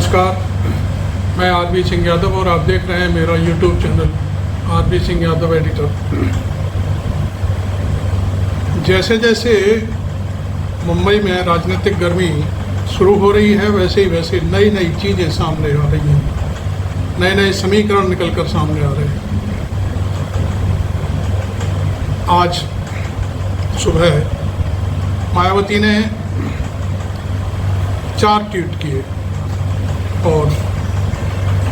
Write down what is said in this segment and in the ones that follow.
नमस्कार, मैं आरबी सिंह यादव और आप देख रहे हैं मेरा YouTube channel RB Singh Yadav editor. जैसे जैसे मुंबई में राजनीतिक गर्मी शुरू हो रही है वैसे नई नई चीज़ें सामने आ रही हैं, नए नए समीकरण निकलकर सामने आ रहे हैं। आज सुबह मायावती ने 4 ट्वीट किए और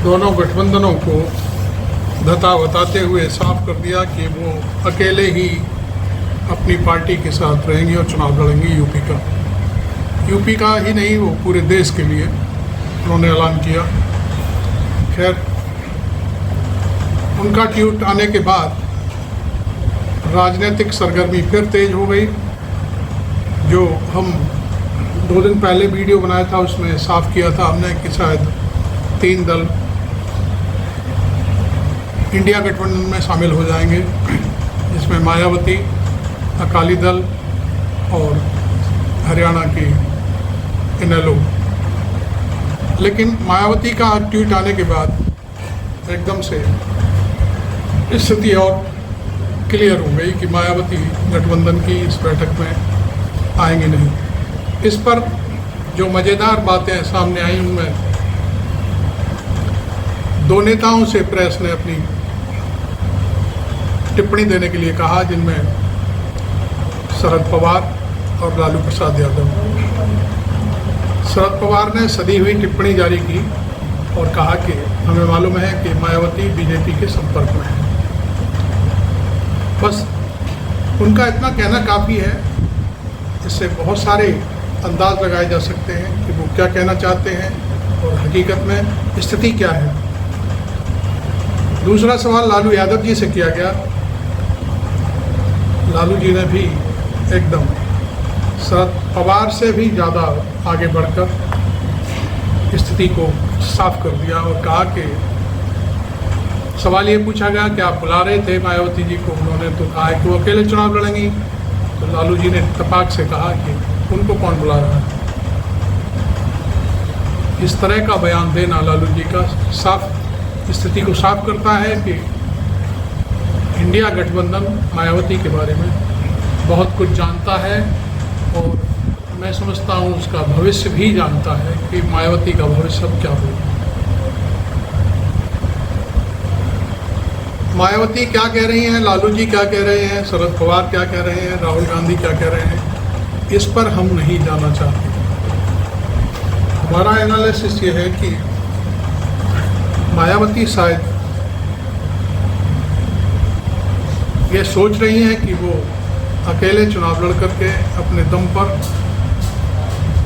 दोनों गठबंधनों को धता बताते हुए साफ कर दिया कि वो अकेले ही अपनी पार्टी के साथ रहेंगी और चुनाव लड़ेंगी। यूपी का ही नहीं, वो पूरे देश के लिए उन्होंने ऐलान किया। खैर, उनका ट्वीट आने के बाद राजनीतिक सरगर्मी फिर तेज हो गई। जो हम 2 दिन पहले वीडियो बनाया था उसमें साफ किया था हमने कि शायद 3 दल इंडिया गठबंधन में शामिल हो जाएंगे, जिसमें मायावती, अकाली दल और हरियाणा की इनेलो। लेकिन मायावती का ट्वीट आने के बाद एकदम से स्थिति और क्लियर हो गई कि मायावती गठबंधन की इस बैठक में आएंगे नहीं। इस पर जो मज़ेदार बातें सामने आई उनमें 2 नेताओं से प्रेस ने अपनी टिप्पणी देने के लिए कहा, जिनमें शरद पवार और लालू प्रसाद यादव। शरद पवार ने सदी हुई टिप्पणी जारी की और कहा कि हमें मालूम है कि मायावती बीजेपी के संपर्क में है। बस उनका इतना कहना काफ़ी है। इससे बहुत सारे अंदाज लगाए जा सकते हैं कि वो क्या कहना चाहते हैं और हकीकत में स्थिति क्या है। दूसरा सवाल लालू यादव जी से किया गया। लालू जी ने भी एकदम शरद पवार से भी ज़्यादा आगे बढ़कर स्थिति को साफ कर दिया और कहा कि सवाल ये पूछा गया कि आप बुला रहे थे मायावती जी को, उन्होंने तो कहा है कि वो अकेले चुनाव लड़ेंगी। तो लालू जी ने तपाक से कहा कि उनको कौन बुला रहा है। इस तरह का बयान देना लालू जी का साफ स्थिति को साफ करता है कि इंडिया गठबंधन मायावती के बारे में बहुत कुछ जानता है और मैं समझता हूँ उसका भविष्य भी जानता है कि मायावती का भविष्य अब क्या होगा। मायावती क्या कह रही हैं, लालू जी क्या कह रहे हैं, शरद पवार क्या कह रहे हैं, राहुल गांधी क्या कह रहे हैं, इस पर हम नहीं जाना चाहते। हमारा एनालिसिस ये है कि मायावती शायद ये सोच रही हैं कि वो अकेले चुनाव लड़ करके अपने दम पर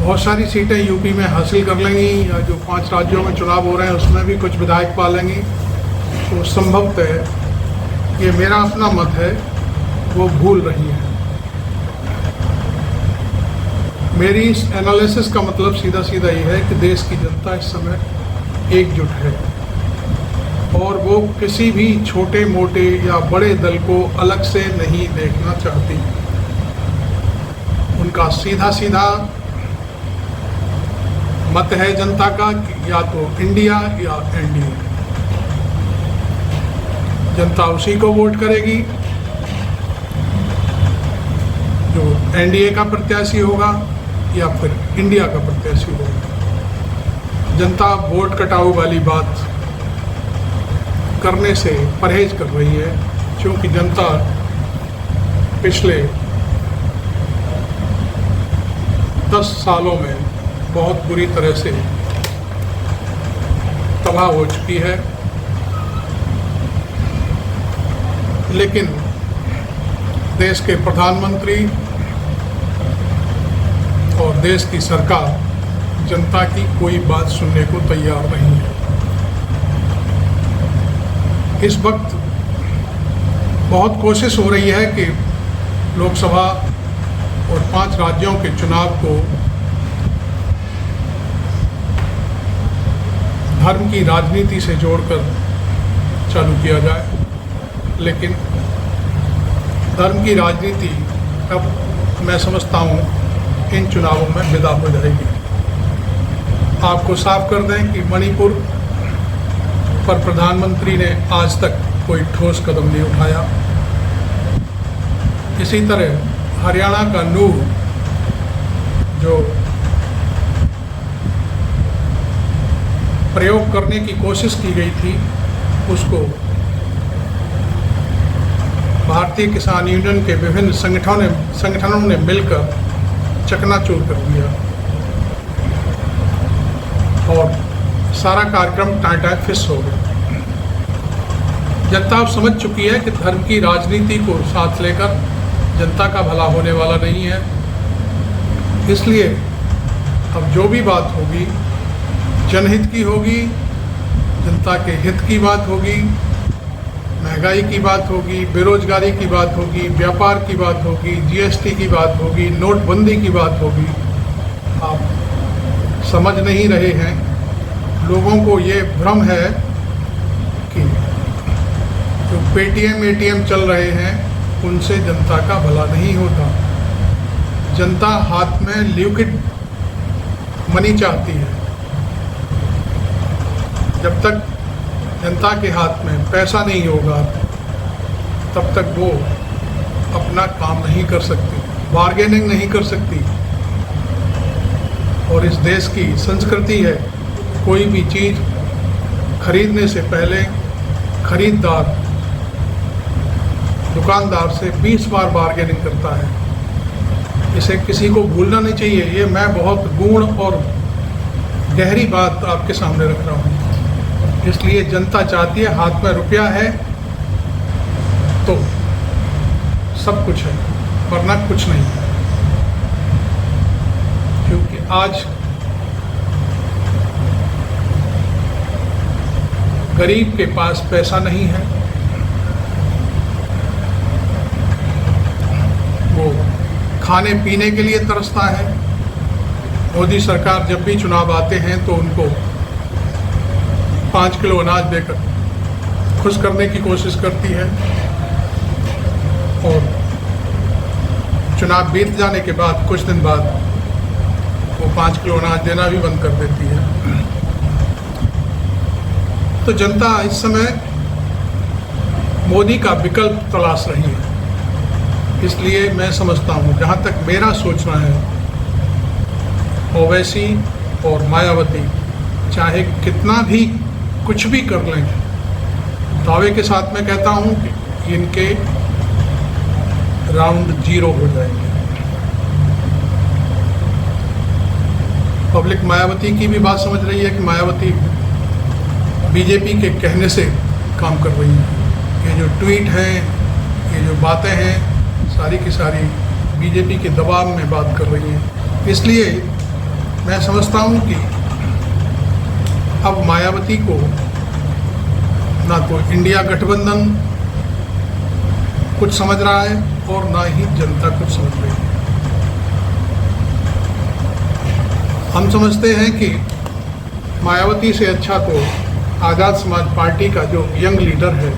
बहुत सारी सीटें यूपी में हासिल कर लेंगी, या जो 5 राज्यों में चुनाव हो रहे हैं उसमें भी कुछ विधायक पा लेंगी। तो संभवतः ये मेरा अपना मत है, वो भूल रही है। मेरी इस एनालिसिस का मतलब सीधा सीधा ये है कि देश की जनता इस समय एकजुट है और वो किसी भी छोटे मोटे या बड़े दल को अलग से नहीं देखना चाहती। उनका सीधा सीधा मत है जनता का कि या तो इंडिया या एनडीए। जनता उसी को वोट करेगी जो एनडीए का प्रत्याशी होगा या फिर इंडिया का प्रत्याशी होगा। जनता वोट कटाऊ वाली बात करने से परहेज कर रही है, क्योंकि जनता पिछले 10 सालों में बहुत बुरी तरह से तबाह हो चुकी है। लेकिन देश के प्रधानमंत्री और देश की सरकार जनता की कोई बात सुनने को तैयार नहीं है। इस वक्त बहुत कोशिश हो रही है कि लोकसभा और 5 राज्यों के चुनाव को धर्म की राजनीति से जोड़कर चालू किया जाए, लेकिन धर्म की राजनीति अब मैं समझता हूँ इन चुनावों में विदा हो जाएगी। आपको साफ कर दें कि मणिपुर पर प्रधानमंत्री ने आज तक कोई ठोस कदम नहीं उठाया। इसी तरह हरियाणा का नूह जो प्रयोग करने की कोशिश की गई थी, उसको भारतीय किसान यूनियन के विभिन्न संगठनों ने मिलकर चकनाचूर कर दिया और सारा कार्यक्रम टाटा फिस हो गया। जनता अब समझ चुकी है कि धर्म की राजनीति को साथ लेकर जनता का भला होने वाला नहीं है। इसलिए अब जो भी बात होगी जनहित की होगी, जनता के हित की बात होगी, महंगाई की बात होगी, बेरोजगारी की बात होगी, व्यापार की बात होगी, जीएसटी की बात होगी, नोटबंदी की बात होगी। आप समझ नहीं रहे हैं, लोगों को ये भ्रम है कि जो पेटीएम एटीएम चल रहे हैं उनसे जनता का भला नहीं होता। जनता हाथ में लिक्विड मनी चाहती है। जब तक जनता के हाथ में पैसा नहीं होगा तब तक वो अपना काम नहीं कर सकती, बार्गेनिंग नहीं कर सकती। और इस देश की संस्कृति है, कोई भी चीज़ खरीदने से पहले खरीदार दुकानदार से 20 बार बार्गेनिंग करता है। इसे किसी को भूलना नहीं चाहिए। ये मैं बहुत गूढ़ और गहरी बात आपके सामने रख रहा हूँ। इसलिए जनता चाहती है, हाथ में रुपया है तो सब कुछ है, वरना कुछ नहीं है। क्योंकि आज गरीब के पास पैसा नहीं है, वो खाने पीने के लिए तरसता है। मोदी सरकार जब भी चुनाव आते हैं तो उनको 5 किलो अनाज देकर खुश करने की कोशिश करती है और चुनाव बीत जाने के बाद कुछ दिन बाद वो 5 किलो अनाज देना भी बंद कर देती है। तो जनता इस समय मोदी का विकल्प तलाश रही है। इसलिए मैं समझता हूँ, जहाँ तक मेरा सोचना है, ओवैसी और मायावती चाहे कितना भी कुछ भी कर लें, दावे के साथ मैं कहता हूँ कि इनके राउंड 0 हो जाएंगे। पब्लिक मायावती की भी बात समझ रही है कि मायावती बीजेपी के कहने से काम कर रही है। ये जो ट्वीट हैं, ये जो बातें हैं, सारी की सारी बीजेपी के दबाव में बात कर रही हैं। इसलिए मैं समझता हूँ कि अब मायावती को ना तो इंडिया गठबंधन कुछ समझ रहा है और ना ही जनता कुछ समझ रही है। हम समझते हैं कि मायावती से अच्छा तो आज़ाद समाज पार्टी का जो यंग लीडर है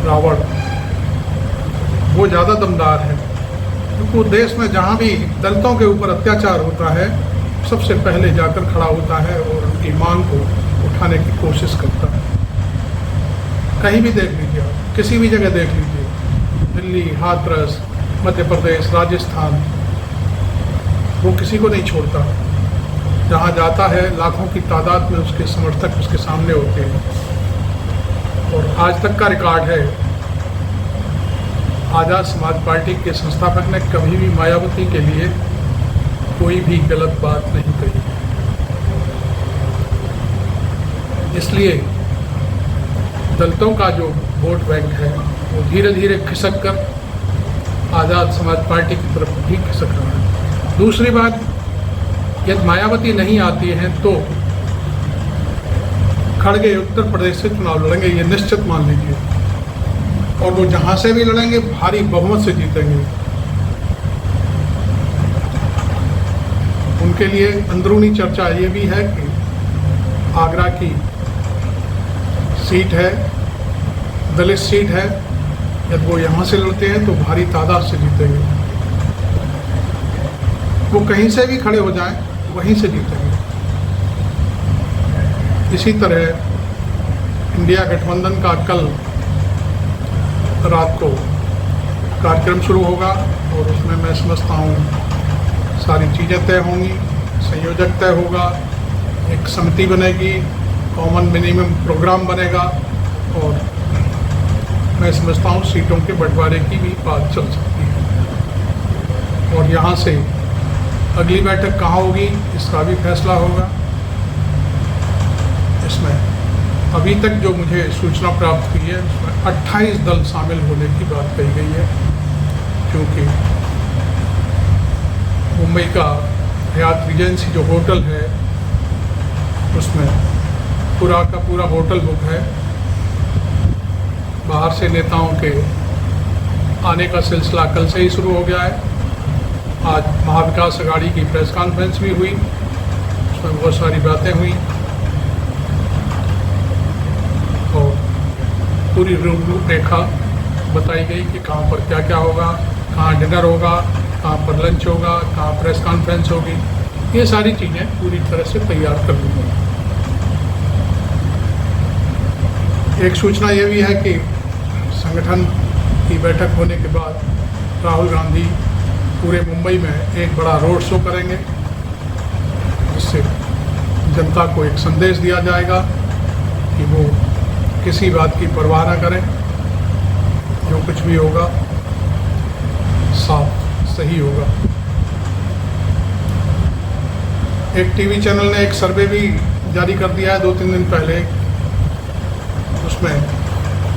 रावण, वो ज़्यादा दमदार है। क्योंकि देश में जहाँ भी दलितों के ऊपर अत्याचार होता है सबसे पहले जाकर खड़ा होता है और उनकी मांग को उठाने की कोशिश करता है। कहीं भी देख लीजिए, किसी भी जगह देख लीजिए, दिल्ली, हाथरस, मध्य प्रदेश, राजस्थान, वो किसी को नहीं छोड़ता। जहाँ जाता है लाखों की तादाद में उसके समर्थक उसके सामने होते हैं। और आज तक का रिकॉर्ड है, आज़ाद समाज पार्टी के संस्थापक ने कभी भी मायावती के लिए कोई भी गलत बात नहीं कही। इसलिए दलितों का जो वोट बैंक है वो धीरे धीरे खिसक कर आज़ाद समाज पार्टी की तरफ भी खिसक रहा है। दूसरी बात, यदि मायावती नहीं आती हैं तो खड़गे उत्तर प्रदेश से चुनाव लड़ेंगे, ये निश्चित मान लीजिए। और वो जहाँ से भी लड़ेंगे भारी बहुमत से जीतेंगे। उनके लिए अंदरूनी चर्चा ये भी है कि आगरा की सीट है, दलित सीट है, यदि वो यहाँ से लड़ते हैं तो भारी तादाद से जीतेंगे। वो कहीं से भी खड़े हो जाएं, वहीं से जीतेंगे। इसी तरह इंडिया गठबंधन का कल रात को कार्यक्रम शुरू होगा और उसमें मैं समझता हूँ सारी चीज़ें तय होंगी, संयोजक तय होगा, एक समिति बनेगी, कॉमन मिनिमम प्रोग्राम बनेगा और मैं समझता हूँ सीटों के बंटवारे की भी बात चल सकती है। और यहाँ से अगली बैठक कहाँ होगी इसका भी फैसला होगा। इसमें अभी तक जो मुझे सूचना प्राप्त हुई है उसमें 28 दल शामिल होने की बात कही गई है, क्योंकि मुंबई का हयात रिजेंसी जो होटल है उसमें पूरा का पूरा होटल बुक है। बाहर से नेताओं के आने का सिलसिला कल से ही शुरू हो गया है। आज महाविकास अघाड़ी की प्रेस कॉन्फ्रेंस भी हुई, उसमें बहुत सारी बातें हुई और पूरी रूपरेखा बताई गई कि कहाँ पर क्या क्या होगा, कहाँ डिनर होगा, कहाँ पर लंच होगा, कहाँ प्रेस कॉन्फ्रेंस होगी। ये सारी चीज़ें पूरी तरह से तैयार कर ली गई। एक सूचना ये भी है कि संगठन की बैठक होने के बाद राहुल गांधी पूरे मुंबई में एक बड़ा रोड शो करेंगे, जिससे जनता को एक संदेश दिया जाएगा कि वो किसी बात की परवाह न करें, जो कुछ भी होगा साफ सही होगा। एक टीवी चैनल ने एक सर्वे भी जारी कर दिया है 2-3 दिन पहले, उसमें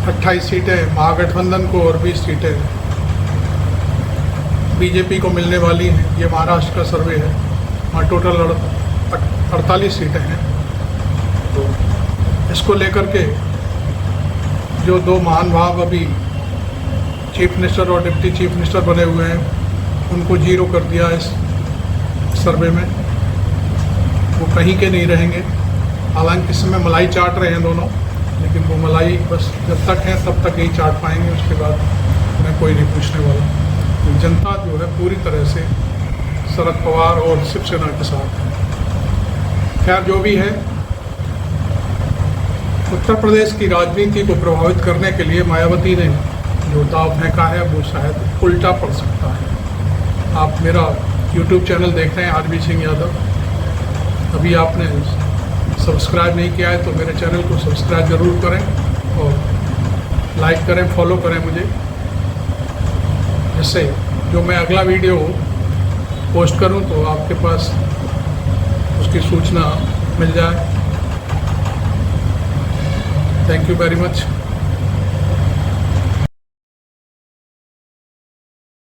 28 सीटें महागठबंधन को और 20 सीटें बीजेपी को मिलने वाली हैं। ये महाराष्ट्र का सर्वे है, वहाँ टोटल 48 सीटें हैं। तो इसको लेकर के जो दो महान भाव अभी चीफ मिनिस्टर और डिप्टी चीफ मिनिस्टर बने हुए हैं, उनको जीरो कर दिया इस सर्वे में। वो कहीं के नहीं रहेंगे। हालांकि इस समय मलाई चाट रहे हैं दोनों, लेकिन वो मलाई बस जब तक हैं तब तक ही चाट पाएंगे, उसके बाद उन्हें कोई नहीं पूछने वाला। तो जनता जो है पूरी तरह से शरद पवार और शिवसेना के साथ है। खैर जो भी है, उत्तर प्रदेश की राजनीति को प्रभावित करने के लिए मायावती ने जो दाव फेंका है वो शायद उल्टा पड़ सकता है। आप मेरा YouTube चैनल देख रहे हैं आरबी सिंह यादव, अभी आपने सब्सक्राइब नहीं किया है तो मेरे चैनल को सब्सक्राइब ज़रूर करें और लाइक करें, फॉलो करें मुझे, जिससे जो मैं अगला वीडियो पोस्ट करूं तो आपके पास उसकी सूचना मिल जाए। Thank you very much.